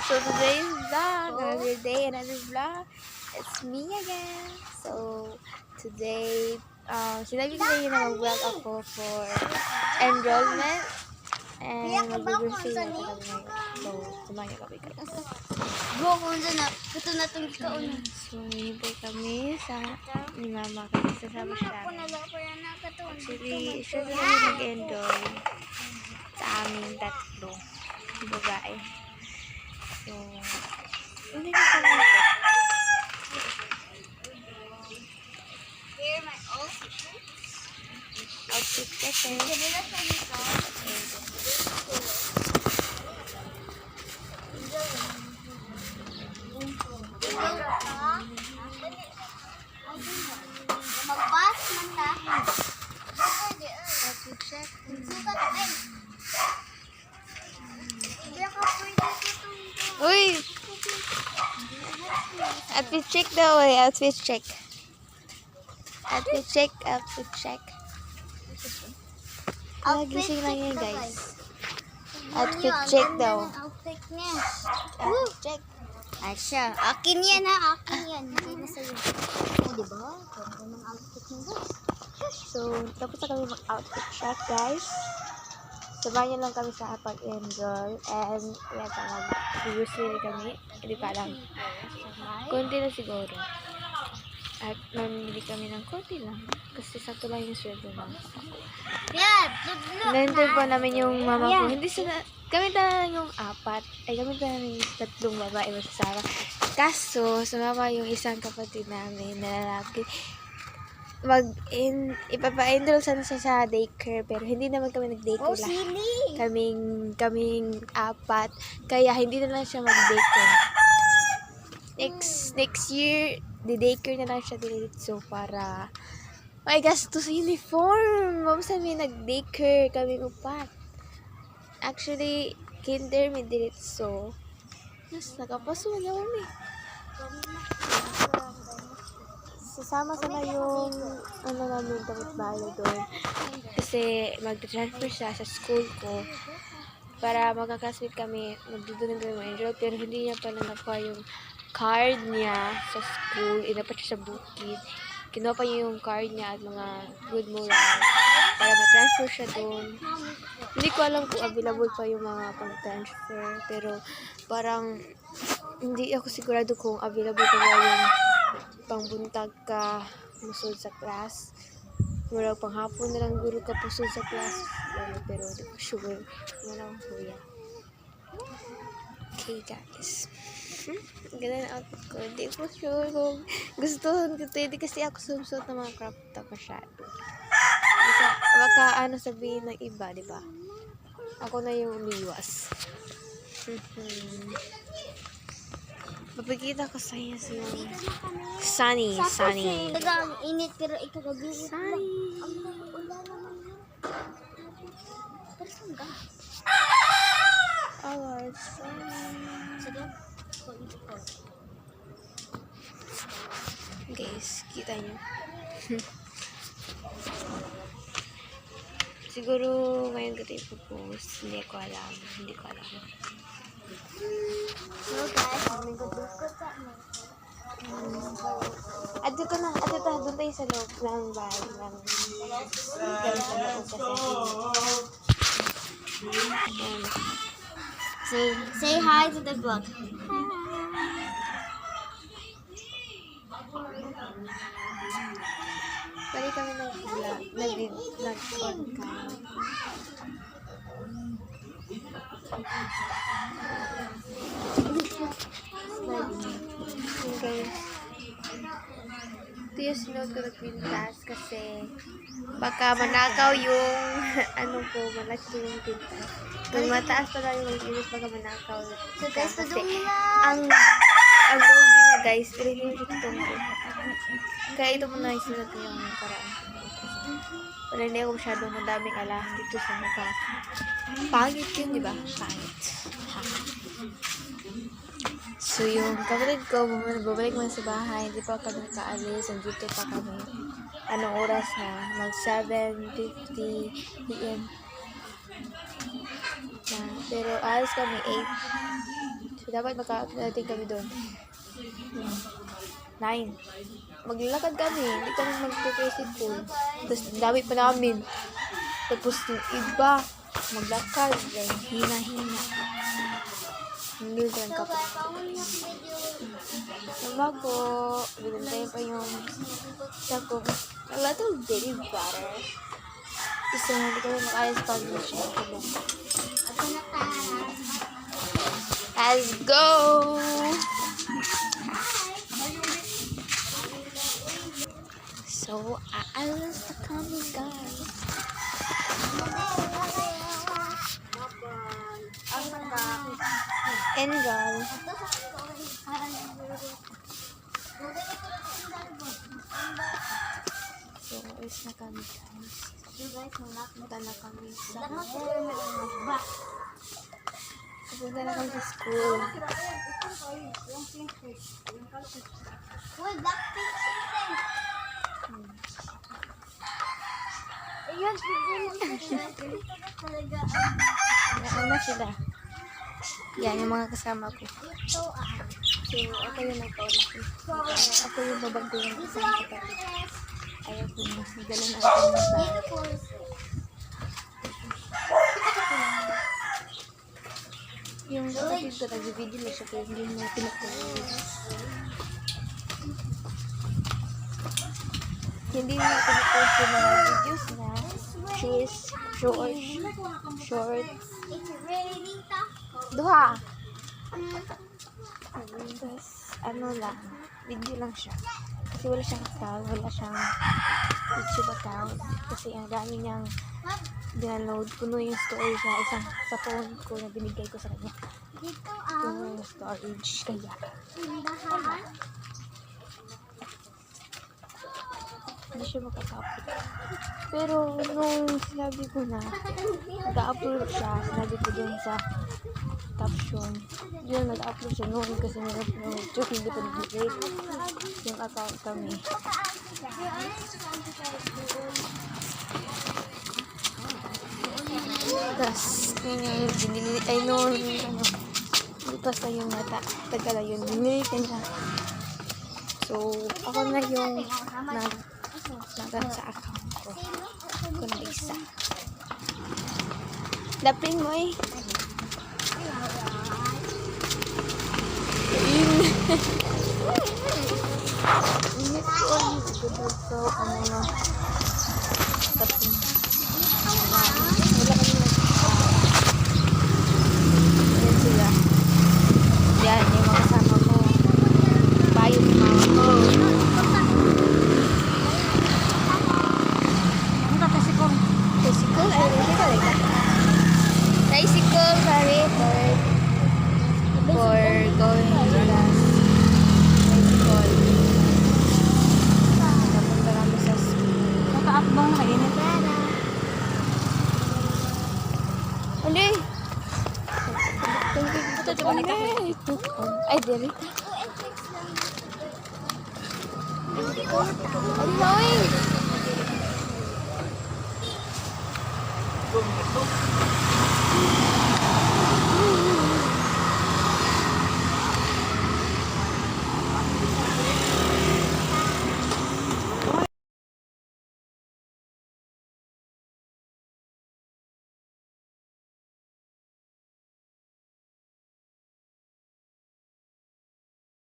So today's vlog, another day, another vlog. It's me again. So today, sinabi ko sa inyo na mag-vlog ako for enrollment and mag-briefing na kami ngayon. So samahan niyo kami guys. Go kung na, ito na itong ikauna. So hintay kami sa ni mama kasi sasama siya. Actually, siya na kami nag-enroll sa aming tatlo babae. So, hindi ko pa lang ito. Here my outfit. Outfit kasi. Magbas man ta. Outfit check. Sukat ay. Uy! Outfit check daw eh. Outfit check. Outfit check. Outfit check. Gising lang yan guys. Outfit check daw. Outfit niya. Outfit check. Asya, akin yan ha, akin yan. Hindi na sa'yo. Oh, diba? Ganda ng outfit niya guys. So, tapos na kami mag-outfit check guys. Samahan niyo lang kami sa pag-enroll and yan pa mag-grocery kami. Hindi pa lang. Konti na siguro. At mamili kami ng konti lang. Kasi sakto lang yung sweldo lang. Yan, look. Nandun po namin yung mama ko. Hindi sila, kami na yung apat. Ay, kami na yung tatlong babae mo sa Sarah. Kaso, sumama yung isang kapatid namin na lalaki. Ipapa-enroll sana siya sa daycare. Pero hindi naman kami nag-daycare Oh, lang. silly. Kaming apat. Kaya hindi na lang siya mag-daycare. Next year, di-daycare na lang siya dito para may gastos uniform. Mamsa may nag-daycare kami upat. Actually, kinder may diretso. Mas nakapaso na kami. Sasama sana yung namin damit bahay doon. Kasi mag-transfer siya sa school ko para magka-classmate kami. Magdudunan kami ma-enroll pero hindi niya pa nakuha yung card niya sa school. Inapat siya sa bukid. Kinuha pa niya yung card niya at mga good moral para ma-transfer siya doon. Hindi ko alam kung available pa yung mga pang-transfer. Pero parang hindi ako sigurado kung available pa ba yung pangbuntag ka musod sa class. Mura panghapon na lang guro ka pusod sa class. Pero di ko sure. Wala akong kuya. Okay guys. Ganda na outfit ko. Hindi ko sure kung gustuhan ko ito. Hindi kasi ako sumsuot ng mga crop top masyado. Baka ano sabihin ng iba, di ba? Ako na yung umiwas. Papagkita ko sa iyo yung sunny. Tagang init pero ikagabi. Sunny. Wala naman yun. Pero saan ka? Our sunny. Sige. Guys, kita nyo. Siguro ngayon ko ito ipopost. Hindi ko alam. So guys, nagdudukot sa Adto doon tayo sa loob ng bahay ng dyan sa loob kasi say hi to the vlog. pwede kami nag-on ka. Okay. Ito yung sinuot ko nagpintas kasi baka manakaw yung ano ko, malaki yung pintas. Kung mataas pa lang yung inis, baka manakaw. So guys, Kasi padung lang. ang goldie niya guys, pero hindi yung itong ko. Kaya ito muna yung sinuot ko yung karaan ko. Wala hindi ako masyadong madaming alahas dito sa mukha. Pangit yun, di ba? Pangit. So, yung kapatid ko, babalik man sa bahay, hindi pa kami nakaalis, nandito pa kami. Anong oras na? Mag 7:50 p.m. Pero alis kami 8. So, dapat makarating kami doon. 9. Maglalakad kami. Hindi kami mag-tricycle. Tapos, dami pa namin. Tapos, yung iba, maglakad. Hina-hina. Hindi ko lang kapag. Bago, binantayin pa yung sako. A little baby butter. Kasi hindi kami makayas pag siya. Let's go! So, aalas na kami, guys. Enroll. So, alis na kami, guys. Punta na kami sa... Punta na kami sa school. Uy, Blackpink chicken. Ayun, talaga. Ano na sila? Yan, yung mga kasama ko. Ito So, ako yung nagpa-ulit. Ako yung babago yung kasama ko. Ayaw ko na. Nagdala na ako ng bag. Yung kapatid ko, nag-video na siya pero hindi mo pinapost. Hindi mo pinapost yung mga videos na short. It's really tough. Duha! Tapos, ano lang, video lang siya. Kasi wala siyang account, wala siyang YouTube account. Kasi ang dami niyang download. Puno yung storage na isang sa phone ko na binigay ko sa kanya. Dito Puno yung storage. Kaya, tindahan. hindi siya makaka-upload. Pero, nung sinabi ko na, nag-upload siya, sinabi ko dun sa caption. Yun, nag-upload siya noon kasi meron ng YouTube, hindi ko nag-rate yung account kami. Tapos, yun yung binili, ay noon, ano, hindi pa sa yung nata, tagal yun, binili ka niya. So, ako na yung nag sa account ko. Ako na isa. Lapin mo eh. Init ko. Gudod ko. Ano na. Tapin. Wala kami Ayan sila. Yan, yung mga kasama ko. Bayo ng mama ko. Tricycle? Ay, tricycle, sorry, for going to class. Tricycle. Napunta kami sa school. Naka-upbound na kayo nito. Hindi! Ito, diba nito? Ay, diri. Annoying!